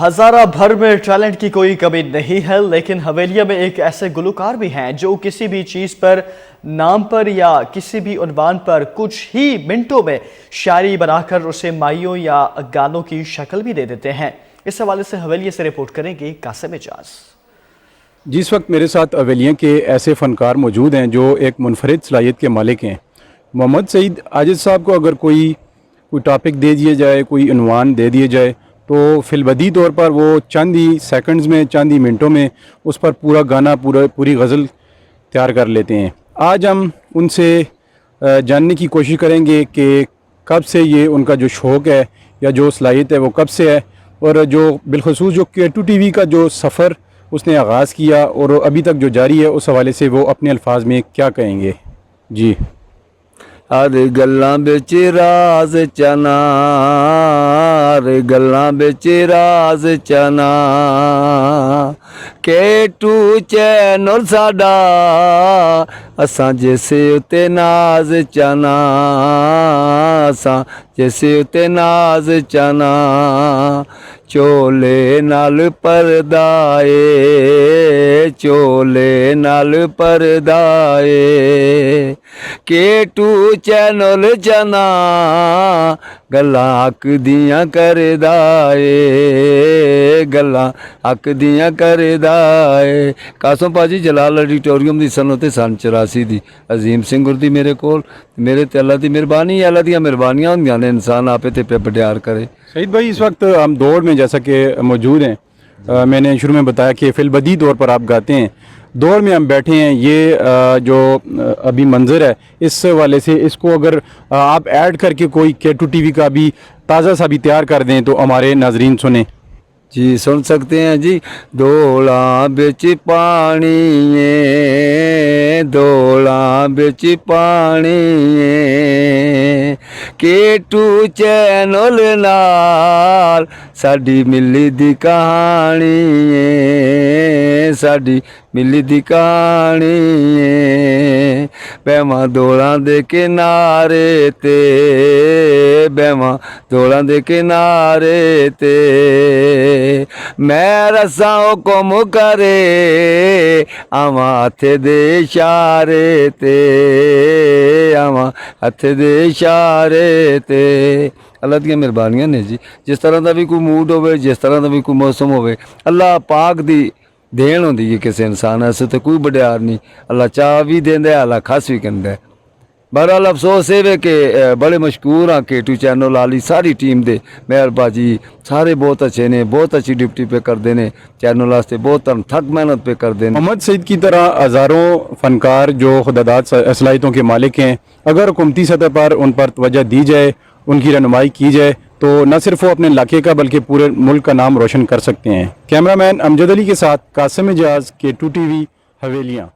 हजारा भर में टैलेंट की कोई कमी नहीं है, लेकिन हवेलिया में एक ऐसे गुलकार भी हैं जो किसी भी चीज़ पर, नाम पर या किसी भी उन्वान पर कुछ ही मिनटों में शायरी बनाकर उसे माइयों या गानों की शक्ल भी दे देते हैं। इस हवाले से हवेलिया से रिपोर्ट करेंगे कासिम एजाज। जिस वक्त मेरे साथ हवेलिया के ऐसे फ़नकार मौजूद हैं जो एक मुनफरिद सलाहियत के मालिक हैं। मोहम्मद सईद आजिज़ साहब को अगर कोई टॉपिक दे दिया जाए, कोई उन्वान दे दिया जाए, तो फिलबदी तौर पर वो चंद ही सेकंड्स में, चंद ही मिनटों में उस पर पूरा गाना, पूरी गज़ल तैयार कर लेते हैं। आज हम उनसे जानने की कोशिश करेंगे कि कब से ये उनका जो शौक़ है या जो सलाहियत है वो कब से है, और जो बिलखसूस जो K2 TV का जो सफ़र उसने आगाज़ किया और अभी तक जो जारी है, उस हवाले से वो अपने अल्फाज में क्या कहेंगे। जी। हर गल्लां बिच राज चना, हर गल्लां बिच राज चना, K2 चैनल साडा असां जैसे उते नाज चना, असां जैसे उते नाज चना, चोले नाल परदाए, चोले नाल परदाए, K2 चैनल चना गल्लां हक दियां करदा ए, गल्लां हक दियां करदा ए। कासम भाजी जलाल ऑडिटोरियम दी सन 84 दी अजीम सिंह गुरदी मेरे कोल, मेरे ते अल्लाह दी मेहरबानी, अल्लाह दियां मेहरबानियां होंदियां ने, इंसान आपे ते पे बडियार करे। सईद भाई, इस वक्त हम दौड़ में जैसा कि मौजूद हैं, मैंने शुरू में बताया कि फिलबदी तौर पर आप गाते हैं, दौड़ में हम बैठे हैं। ये जो अभी मंजर है, इस वाले से इसको अगर आप ऐड करके कोई K2 TV का भी ताज़ा सा भी तैयार कर दें तो हमारे नाजरीन सुने। जी सुन सकते हैं जी। दौड़ा बिच पानी है, दौड़ा बिच पानी है, K2 चैनल नाल साडी मिली दी कहानी है, साडी मिली दी कहानी है। बैमा दौड़ा दे किनारे ते, बैमा दौड़ा दे किनारे ते, मैं रसा हुक्म करे आवा हथे दे इशारे ते, आवा हथे दे इशारे ते। अल्लाह दी मेहरबानियां ने जी। जिस तरह का भी कोई मूड होवे, जिस तरह का भी कोई मौसम होवे, अल्लाह पाक दी देन होंदी है किसी इंसान ऐसे तो कोई बडियार नहीं। अल्लाह चाह भी देंदा, अल्लाह खस भी कहंदा है। बहरहाल अफसोस है कि बड़े मशहूर हाँ K2 चैनल वाली सारी टीम दे, मेहर भाजी सारे बहुत अच्छे ने, बहुत अच्छी ड्यूटी पे करते हैं, चैनल वास्ते बहुत थक मेहनत पे करते हैं। मोहम्मद सईद की तरह हज़ारों फ़नकार जो खुदादाद सलाहियतों के मालिक हैं, अगर हुकूमती सतह पर उन पर तवज्जो दी जाए, उनकी रहनुमाई की जाए, तो न सिर्फ वो अपने इलाके का बल्कि पूरे मुल्क का नाम रोशन कर सकते हैं। कैमरामैन अमजद अली के साथ कासिम एजाज, K2 TV, हवेलियाँ।